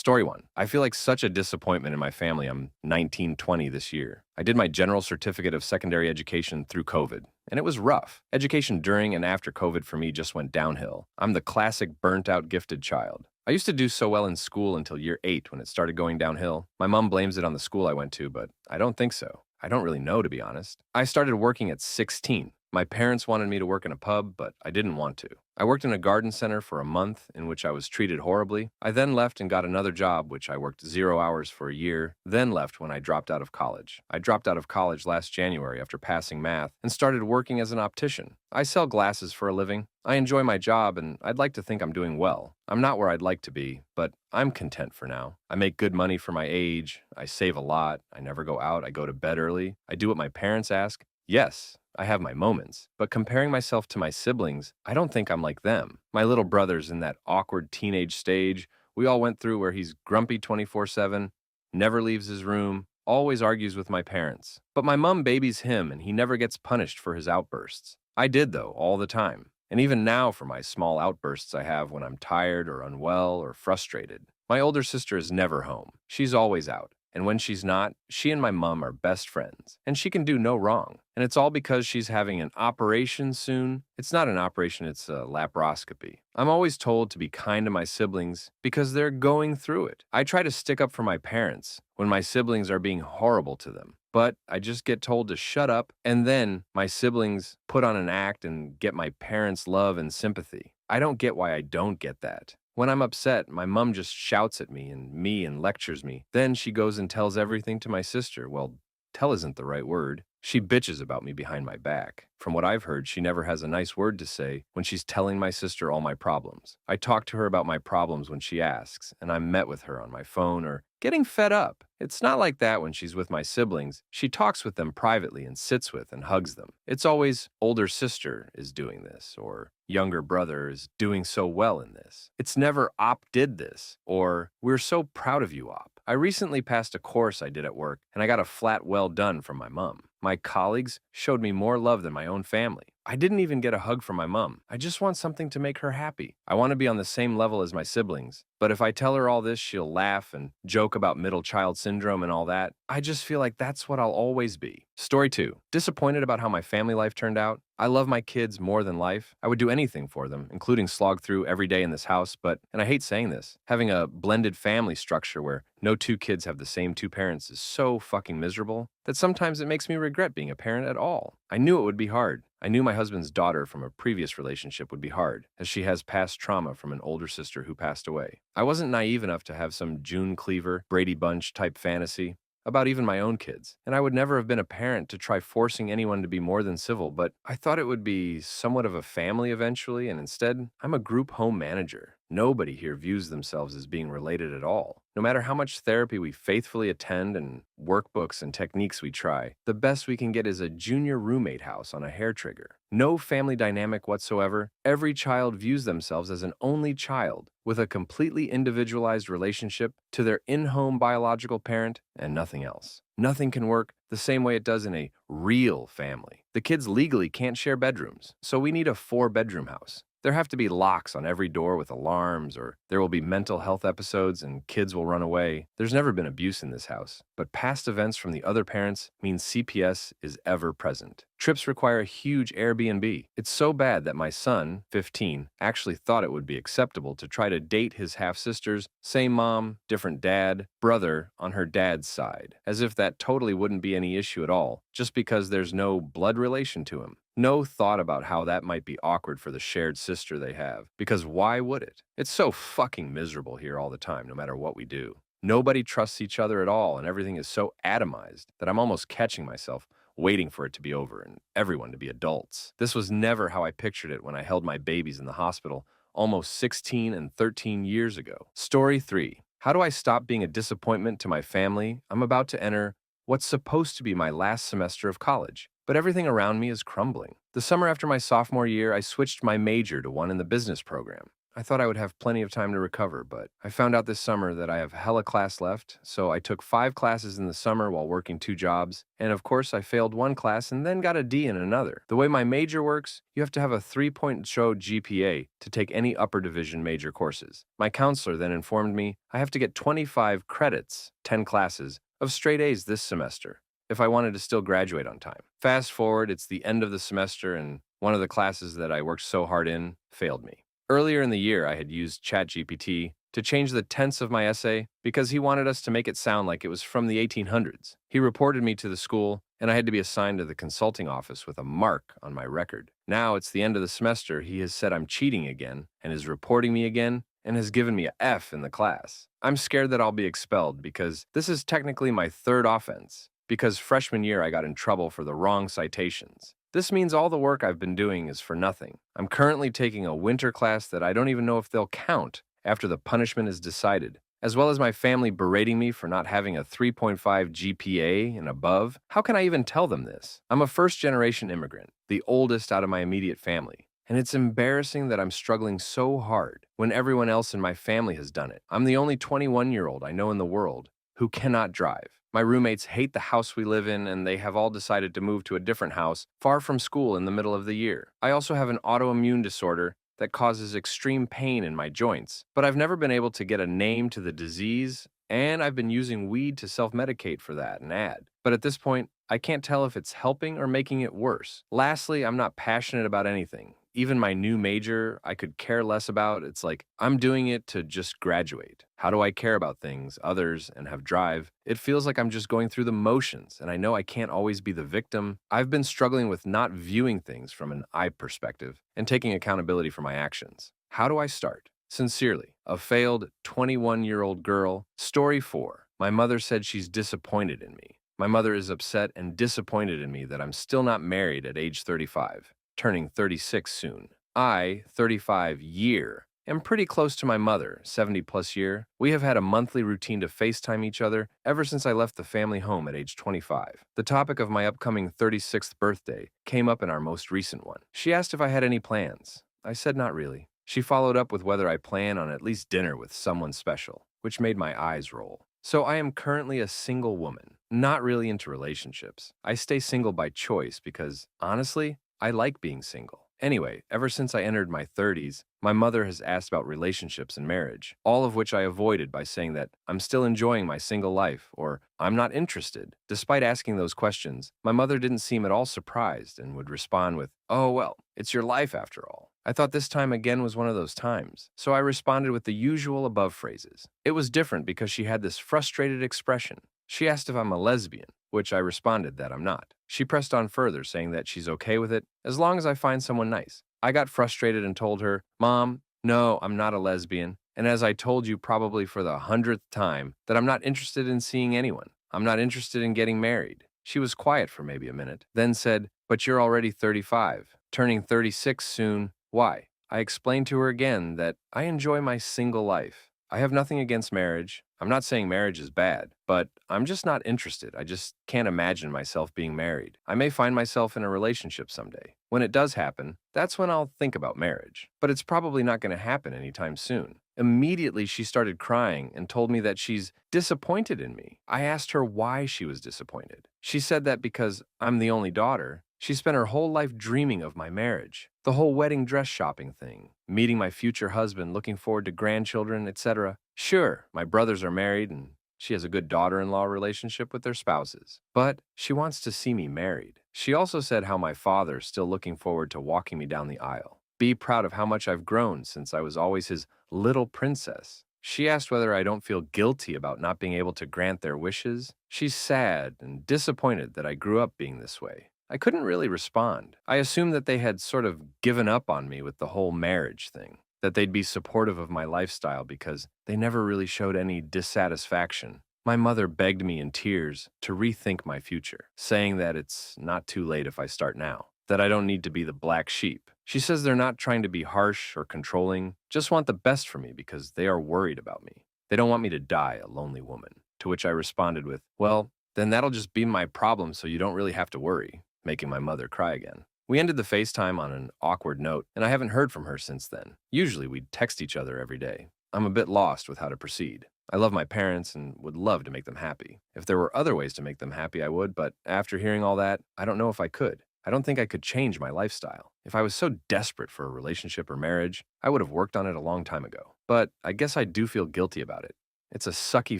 Story 1. I feel like such a disappointment in my family. I'm 1920 this year. I did my general certificate of secondary education through COVID, and it was rough. Education during and after COVID for me just went downhill. I'm the classic burnt out gifted child. I used to do so well in school until year 8 when it started going downhill. My mom blames it on the school I went to, but I don't think so. I don't really know, to be honest. I started working at 16. My parents wanted me to work in a pub, but I didn't want to. I worked in a garden center for a month, in which I was treated horribly. I then left and got another job, which I worked 0 hours for a year, then left when I dropped out of college. I dropped out of college last January after passing math and started working as an optician. I sell glasses for a living. I enjoy my job, and I'd like to think I'm doing well. I'm not where I'd like to be, but I'm content for now. I make good money for my age. I save a lot. I never go out. I go to bed early. I do what my parents ask. Yes, I have my moments, but comparing myself to my siblings, I don't think I'm like them. My little brother's in that awkward teenage stage we all went through where he's grumpy 24/7, never leaves his room, always argues with my parents. But my mom babies him and he never gets punished for his outbursts. I did, though, all the time. And even now for my small outbursts I have when I'm tired or unwell or frustrated. My older sister is never home. She's always out. And when she's not, she and my mom are best friends. And she can do no wrong. And it's all because she's having an operation soon. It's not an operation, it's a laparoscopy. I'm always told to be kind to my siblings because they're going through it. I try to stick up for my parents when my siblings are being horrible to them. But I just get told to shut up, and then my siblings put on an act and get my parents' love and sympathy. I don't get why I don't get that. When I'm upset, my mom just shouts at me and lectures me. Then she goes and tells everything to my sister. Well, tell isn't the right word. She bitches about me behind my back. From what I've heard, she never has a nice word to say when she's telling my sister all my problems. I talk to her about my problems when she asks, and I'm met with her on my phone or getting fed up. It's not like that when she's with my siblings. She talks with them privately and sits with and hugs them. It's always older sister is doing this or younger brother is doing so well in this. It's never Op did this or we're so proud of you, Op. I recently passed a course I did at work and I got a flat well done from my mom. My colleagues showed me more love than my own family. I didn't even get a hug from my mom. I just want something to make her happy. I want to be on the same level as my siblings. But if I tell her all this, she'll laugh and joke about middle child syndrome and all that. I just feel like that's what I'll always be. Story 2. Disappointed about how my family life turned out? I love my kids more than life. I would do anything for them, including slog through every day in this house, but, and I hate saying this, having a blended family structure where no two kids have the same two parents is so fucking miserable that sometimes it makes me regret being a parent at all. I knew it would be hard. I knew my husband's daughter from a previous relationship would be hard, as she has past trauma from an older sister who passed away. I wasn't naive enough to have some June Cleaver, Brady Bunch type fantasy about even my own kids, and I would never have been a parent to try forcing anyone to be more than civil, but I thought it would be somewhat of a family eventually, and instead, I'm a group home manager. Nobody here views themselves as being related at all. No matter how much therapy we faithfully attend and workbooks and techniques we try, the best we can get is a junior roommate house on a hair trigger. No family dynamic whatsoever. Every child views themselves as an only child with a completely individualized relationship to their in-home biological parent and nothing else. Nothing can work the same way it does in a real family. The kids legally can't share bedrooms, so we need a 4-bedroom house. There have to be locks on every door with alarms, or there will be mental health episodes and kids will run away. There's never been abuse in this house, but past events from the other parents means CPS is ever present. Trips require a huge Airbnb. It's so bad that my son, 15, actually thought it would be acceptable to try to date his half-sisters, same mom, different dad, brother on her dad's side, as if that totally wouldn't be any issue at all, just because there's no blood relation to him. No thought about how that might be awkward for the shared sister they have, because why would it? It's so fucking miserable here all the time, no matter what we do. Nobody trusts each other at all, and everything is so atomized that I'm almost catching myself waiting for it to be over and everyone to be adults. This was never how I pictured it when I held my babies in the hospital almost 16 and 13 years ago. Story 3. How do I stop being a disappointment to my family? I'm about to enter what's supposed to be my last semester of college, but everything around me is crumbling. The summer after my sophomore year, I switched my major to one in the business program. I thought I would have plenty of time to recover, but I found out this summer that I have hella class left, so I took 5 classes in the summer while working 2 jobs, and of course I failed one class and then got a D in another. The way my major works, you have to have a 3-point show GPA to take any upper division major courses. My counselor then informed me I have to get 25 credits, 10 classes, of straight A's this semester if I wanted to still graduate on time. Fast forward, it's the end of the semester, and one of the classes that I worked so hard in failed me. Earlier in the year, I had used ChatGPT to change the tense of my essay because he wanted us to make it sound like it was from the 1800s. He reported me to the school, and I had to be assigned to the consulting office with a mark on my record. Now it's the end of the semester. He has said I'm cheating again and is reporting me again and has given me a F in the class. I'm scared that I'll be expelled because this is technically my third offense, because freshman year I got in trouble for the wrong citations. This means all the work I've been doing is for nothing. I'm currently taking a winter class that I don't even know if they'll count after the punishment is decided, as well as my family berating me for not having a 3.5 GPA and above. How can I even tell them this? I'm a first-generation immigrant, the oldest out of my immediate family, and it's embarrassing that I'm struggling so hard when everyone else in my family has done it. I'm the only 21-year-old I know in the world who cannot drive. My roommates hate the house we live in, and they have all decided to move to a different house far from school in the middle of the year. I also have an autoimmune disorder that causes extreme pain in my joints, but I've never been able to get a name to the disease, and I've been using weed to self-medicate for that and add. But at this point, I can't tell if it's helping or making it worse. Lastly, I'm not passionate about anything. Even my new major, I could care less about. It's like I'm doing it to just graduate. How do I care about things, others, and have drive? It feels like I'm just going through the motions, and I know I can't always be the victim. I've been struggling with not viewing things from an I perspective and taking accountability for my actions. How do I start? Sincerely, a failed 21-year-old girl. Story 4. My mother said she's disappointed in me. My mother is upset and disappointed in me that I'm still not married at age 35. Turning 36 soon. I, 35 year, am pretty close to my mother, 70 plus year. We have had a monthly routine to FaceTime each other ever since I left the family home at age 25. The topic of my upcoming 36th birthday came up in our most recent one. She asked if I had any plans. I said not really. She followed up with whether I plan on at least dinner with someone special, which made my eyes roll. So I am currently a single woman, not really into relationships. I stay single by choice because, honestly, I like being single. Anyway, ever since I entered my 30s, my mother has asked about relationships and marriage, all of which I avoided by saying that I'm still enjoying my single life or I'm not interested. Despite asking those questions, my mother didn't seem at all surprised and would respond with, "Oh, well, it's your life after all." I thought this time again was one of those times, so I responded with the usual above phrases. It was different because she had this frustrated expression. She asked if I'm a lesbian, which I responded that I'm not. She pressed on further, saying that she's okay with it as long as I find someone nice. I got frustrated and told her, "Mom, no, I'm not a lesbian, and as I told you probably for the 100th time, that I'm not interested in seeing anyone. I'm not interested in getting married." She was quiet for maybe a minute, then said, "But you're already 35, turning 36 soon. Why?" I explained to her again that I enjoy my single life. I have nothing against marriage. I'm not saying marriage is bad, but I'm just not interested. I just can't imagine myself being married. I may find myself in a relationship someday. When it does happen, that's when I'll think about marriage. But it's probably not going to happen anytime soon. Immediately, she started crying and told me that she's disappointed in me. I asked her why she was disappointed. She said that because I'm the only daughter, she spent her whole life dreaming of my marriage. The whole wedding dress shopping thing, meeting my future husband, looking forward to grandchildren, etc. Sure, my brothers are married and she has a good daughter-in-law relationship with their spouses. But she wants to see me married. She also said how my father's still looking forward to walking me down the aisle. Be proud of how much I've grown since I was always his little princess. She asked whether I don't feel guilty about not being able to grant their wishes. She's sad and disappointed that I grew up being this way. I couldn't really respond. I assumed that they had sort of given up on me with the whole marriage thing, that they'd be supportive of my lifestyle because they never really showed any dissatisfaction. My mother begged me in tears to rethink my future, saying that it's not too late if I start now, that I don't need to be the black sheep. She says they're not trying to be harsh or controlling, just want the best for me because they are worried about me. They don't want me to die a lonely woman. To which I responded with, "Well, then that'll just be my problem so you don't really have to worry," making my mother cry again. We ended the FaceTime on an awkward note, and I haven't heard from her since then. Usually, we'd text each other every day. I'm a bit lost with how to proceed. I love my parents and would love to make them happy. If there were other ways to make them happy, I would, but after hearing all that, I don't know if I could. I don't think I could change my lifestyle. If I was so desperate for a relationship or marriage, I would have worked on it a long time ago. But I guess I do feel guilty about it. It's a sucky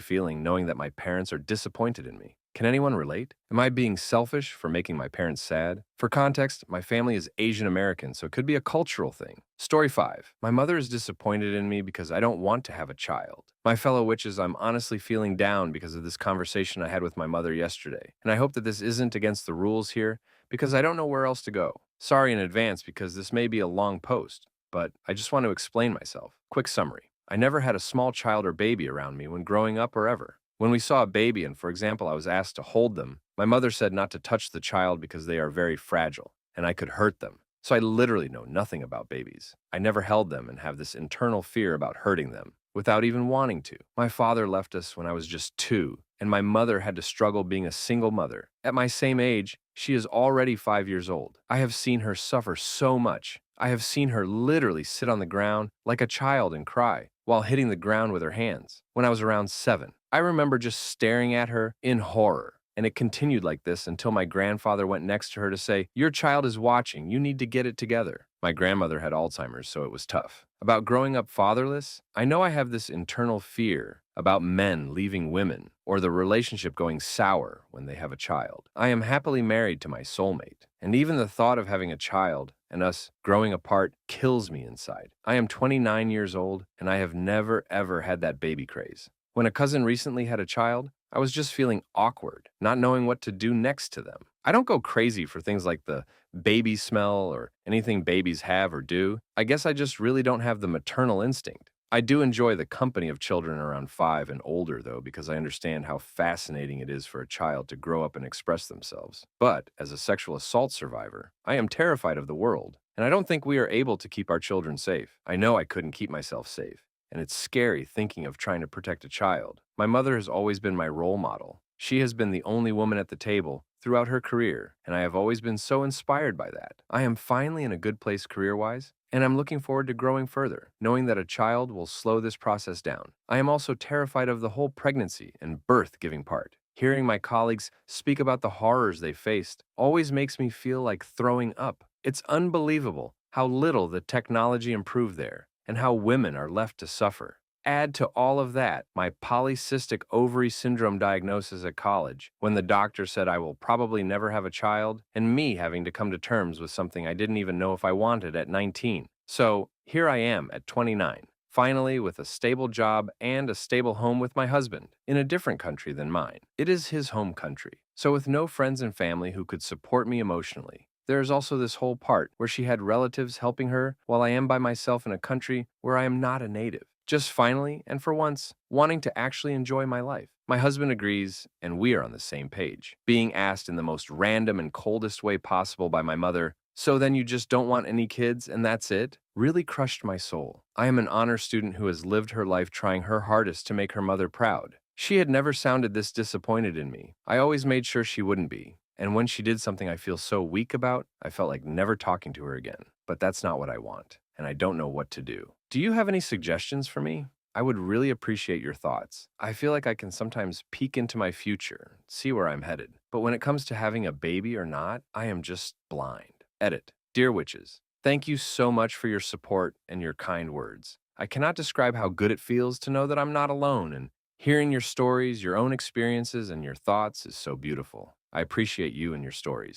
feeling knowing that my parents are disappointed in me. Can anyone relate? Am I being selfish for making my parents sad? For context, my family is Asian American, so it could be a cultural thing. Story 5. My mother is disappointed in me because I don't want to have a child. My fellow witches, I'm honestly feeling down because of this conversation I had with my mother yesterday, and I hope that this isn't against the rules here because I don't know where else to go. Sorry in advance because this may be a long post, but I just want to explain myself. Quick summary. I never had a small child or baby around me when growing up or ever. When we saw a baby and, for example, I was asked to hold them, my mother said not to touch the child because they are very fragile and I could hurt them. So I literally know nothing about babies. I never held them and have this internal fear about hurting them without even wanting to. My father left us when I was just 2, and my mother had to struggle being a single mother. At my same age, she is already 5 years old. I have seen her suffer so much. I have seen her literally sit on the ground like a child and cry while hitting the ground with her hands when I was around 7. I remember just staring at her in horror. And it continued like this until my grandfather went next to her to say, "Your child is watching. You need to get it together." My grandmother had Alzheimer's, so it was tough. About growing up fatherless, I know I have this internal fear about men leaving women or the relationship going sour when they have a child. I am happily married to my soulmate, and even the thought of having a child and us growing apart kills me inside. I am 29 years old, and I have never ever had that baby craze. When a cousin recently had a child, I was just feeling awkward, not knowing what to do next to them. I don't go crazy for things like the baby smell or anything babies have or do. I guess I just really don't have the maternal instinct. I do enjoy the company of children around 5 and older, though, because I understand how fascinating it is for a child to grow up and express themselves. But as a sexual assault survivor, I am terrified of the world, and I don't think we are able to keep our children safe. I know I couldn't keep myself safe, and it's scary thinking of trying to protect a child. My mother has always been my role model. She has been the only woman at the table throughout her career, and I have always been so inspired by that. I am finally in a good place career-wise, and I'm looking forward to growing further, knowing that a child will slow this process down. I am also terrified of the whole pregnancy and birth-giving part. Hearing my colleagues speak about the horrors they faced always makes me feel like throwing up. It's unbelievable how little the technology improved there and how women are left to suffer. Add to all of that my polycystic ovary syndrome diagnosis at college, when the doctor said I will probably never have a child, and me having to come to terms with something I didn't even know if I wanted at 19. So here I am at 29, finally with a stable job and a stable home with my husband, in a different country than mine. It is his home country, so with no friends and family who could support me emotionally. There is also this whole part where she had relatives helping her while I am by myself in a country where I am not a native. Just finally, and for once, wanting to actually enjoy my life. My husband agrees, and we are on the same page. Being asked in the most random and coldest way possible by my mother, "So then you just don't want any kids and that's it?" really crushed my soul. I am an honor student who has lived her life trying her hardest to make her mother proud. She had never sounded this disappointed in me. I always made sure she wouldn't be. And when she did something I feel so weak about, I felt like never talking to her again. But that's not what I want, and I don't know what to do. Do you have any suggestions for me? I would really appreciate your thoughts. I feel like I can sometimes peek into my future, see where I'm headed. But when it comes to having a baby or not, I am just blind. Edit. Dear Witches, thank you so much for your support and your kind words. I cannot describe how good it feels to know that I'm not alone, and hearing your stories, your own experiences, and your thoughts is so beautiful. I appreciate you and your stories.